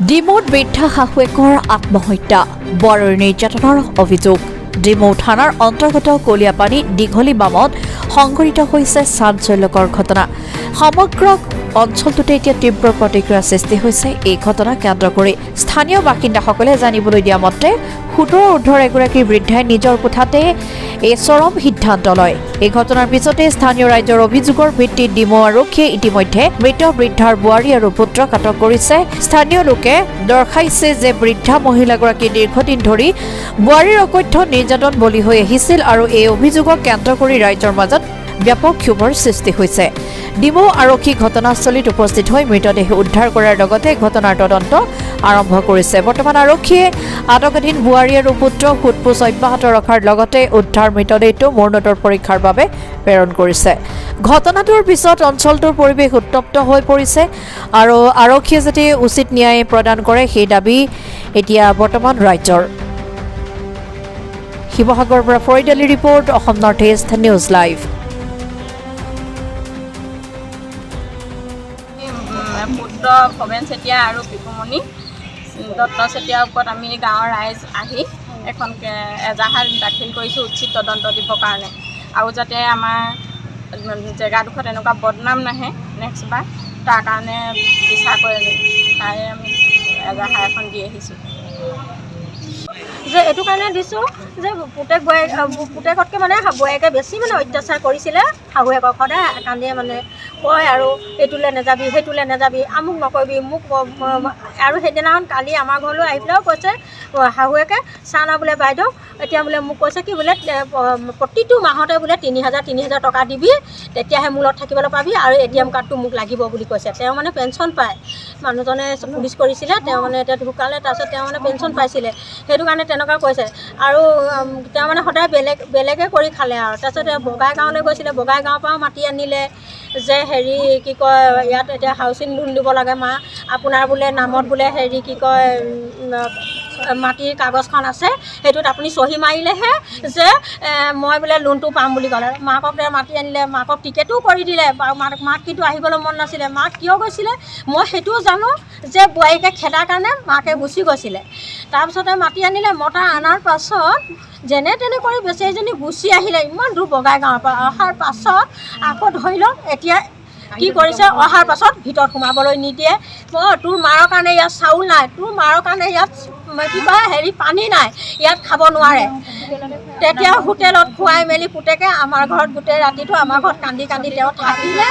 ডিমৌত বৃদ্ধা শাহুৱেকৰ আত্মহত্যা বোৱাৰীৰ নিৰ্যাতনৰ অভিযোগ ডিমৌ থানাৰ অন্তৰ্গত কলিয়াপানী দীঘলী বামত সংঘটিত হৈছে চাঞ্চল্যকৰ ঘটনা সমগ্ৰ অঞ্চলটোতে এতিয়া তীব্ৰ প্ৰতিক্ৰিয়াৰ সৃষ্টি হৈছে এই ঘটনা কেন্দ্ৰ কৰি স্থানীয় বাসিন্দাসকলে জানিবলৈ দিয়া মতে ১৭ ঊৰ্ধৰ এগৰাকী বৃদ্ধাই নিজৰ কোঠাতে এই চৰম সিদ্ধান্ত লয় এই ঘটনাৰ পিছতে স্থানীয় ৰাইজৰ অভিযোগৰ ভিত্তিত ডিমৌ আৰক্ষীয়ে ইতিমধ্যে মৃত বৃদ্ধাৰ বোৱাৰী আৰু পুত্ৰক আটক কৰিছে স্থানীয় লোকে দৰ্শাইছে যে বৃদ্ধা মহিলাগৰাকী দীৰ্ঘদিন ধৰি বোৱাৰীৰ অকথ্য নিৰ্যাতন বলি হৈ আহিছিল আৰু এই অভিযোগক কেন্দ্ৰ কৰি ৰাইজৰ মাজত ব্যাপক ক্ষোভৰ সৃষ্টি হৈছে ডিমৌ আৰক্ষী ঘটনাস্থলীত উপস্থিত হৈ মৃতদেহ উদ্ধাৰ কৰাৰ লগতে ঘটনাৰ তদন্ত আৰম্ভ কৰিছে বৰ্তমান আৰক্ষীয়ে আটকাধীন বোৱাৰী আৰু পুত্ৰক সোধপোছ অব্যাহত ৰখাৰ লগতে উদ্ধাৰ মৃতদেহটো মৰণোত্তৰ পৰীক্ষাৰ বাবে প্ৰেৰণ কৰিছে ঘটনাটোৰ পিছত অঞ্চলটোৰ পৰিৱেশ উত্তপ্ত হৈ পৰিছে আৰু আৰক্ষীয়ে যাতে উচিত ন্যায় প্ৰদান কৰে সেই দাবী এতিয়া বৰ্তমান ৰাজ্যৰ শিৱসাগৰৰ পৰা Farid Ali report Assam north east news live পুত্ৰ ভৱেন চেতিয়া আৰু বিপুমণি দত্ত চেতিয়াৰ ওপৰত আমি গাঁৱৰ ৰাইজ আহি এখন এজাহাৰ দাখিল কৰিছোঁ উচিত তদন্ত দিবৰ কাৰণে আৰু যাতে আমাৰ জেগাডোখৰত এনেকুৱা বদনাম নাহে নেক্সট বাৰ তাৰ কাৰণে বিচাৰ কৰে তাই আমি এজাহাৰ এখন দি আহিছোঁ যে এইটো কাৰণে দিছোঁ যে পুতেকতকৈ মানে বোৱাৰীকে বেছি মানে অত্যাচাৰ কৰিছিলে শাহুৱেকক সদায় কান্দিয়ে মানে কয় আৰু এইটোলৈ নাযাবি সেইটোলৈ নাযাবি আমুক নকৰিবি মোক আৰু সেইদিনাখন কালি আমাৰ ঘৰলৈ আহি পেলাইও কৈছে শাহুৱেকে চাহ না বোলে বাইদেউ এতিয়া বোলে মোক কৈছে কি বোলে প্ৰতিটো মাহতে বোলে ৩,০০০ টকা দিবি তেতিয়াহে মোৰ লগত থাকিবলৈ পাবি আৰু ATM কাৰ্ডটো মোক লাগিব বুলি কৈছে তেওঁ মানে পেঞ্চন পায় মানুহজনে পুলিচ কৰিছিলে তেওঁ মানে এতিয়া ঢুকালে তাৰপিছত তেওঁ মানে পেঞ্চন পাইছিলে সেইটো কাৰণে তেনেকুৱা কৈছে আৰু তেওঁ মানে সদায় বেলেগে কৰি খালে আৰু তাৰপিছত বগাইগাঁৱলৈ গৈছিলে বগাইগাঁৱৰ পৰাও মাতি আনিলে যে হেৰি কি কয় ইয়াত এতিয়া হাউচিং লোন দিব লাগে মা আপোনাৰ বোলে নামত বোলে হেৰি কি কয় মাটিৰ কাগজখন আছে সেইটোত আপুনি চহী মাৰিলেহে যে মই বোলে লোনটো পাম বুলি ক'লে মাকক মাতি আনিলে মাকক টিকেটো কৰি দিলে মাক কিন্তু আহিবলৈ মন নাছিলে মাক কিয় গৈছিলে মই সেইটোও জানো যে বোৱাৰীকে খেদাৰ কাৰণে মাকে গুচি গৈছিলে তাৰপিছতে মাতি আনিলে মতা অনাৰ পাছত যেনে তেনে কৰি বেচেৰীজনী গুচি আহিলে ইমান দূৰ বগাইগাঁৱৰ পৰা অহাৰ পাছত আকৌ ধৰি লওক এতিয়া কি কৰিছে অহাৰ পাছত ভিতৰত সোমাবলৈ নিদিয়ে তোৰ মাৰৰ কাৰণে ইয়াত চাউল নাই তোৰ মাৰৰ কাৰণে ইয়াত কিবা হেৰি পানী নাই ইয়াত খাব নোৱাৰে তেতিয়া হোটেলত খুৱাই মেলি পুতেকে আমাৰ ঘৰত গোটেই ৰাতিটো আমাৰ ঘৰত কান্দি কান্দি তেওঁ থাকিলে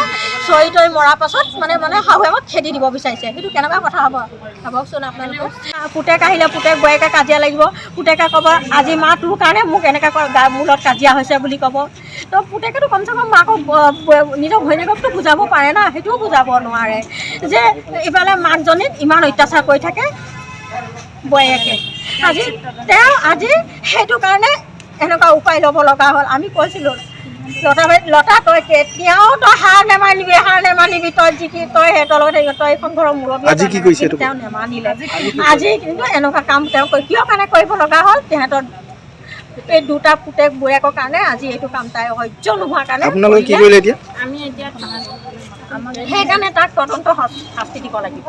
চৰি তৰি মৰাৰ পাছত মানে শাহুৱেকক খেদি দিব বিচাৰিছে সেইটো কেনেকুৱা কথা হ'ব ভাবকচোন আপোনালোকে পুতেক আহিলে পুতেক বোৱাৰীকে কাজিয়া লাগিব পুতেকে ক'ব আজি মা তোৰ কাৰণে মোক এনেকৈ মোৰ লগত কাজিয়া হৈছে বুলি ক'ব তো পুতেকেতো কমচে কম মাকক নিজৰ ঘৈণীয়েককতো বুজাব পাৰে না সেইটোও বুজাব নোৱাৰে যে ইফালে মাকজনীক ইমান অত্যাচাৰ কৰি থাকে বোৱাৰীয়েকে আজি সেইটো কাৰণে এনেকুৱা উপায় ল'ব লগা হ'ল আমি কৈছিলোঁ লতা তই কেতিয়াও তই হাৰ নেমানিবি তই তই সিহঁতৰ লগত তই এখন ঘৰৰ মুৰব্বী তেওঁ নেমানিলে আজি কিন্তু এনেকুৱা কাম তেওঁ কিয় কাৰণে কৰিব লগা হ'ল তেহেঁতৰ এই দুটা পুতেক বোৱাৰীয়েকৰ কাৰণে আজি এইটো কাম তাই সহ্য নোহোৱাৰ কাৰণে আমি এতিয়া সেইকাৰণে তাক তদন্ত শাস্তি দিব লাগিব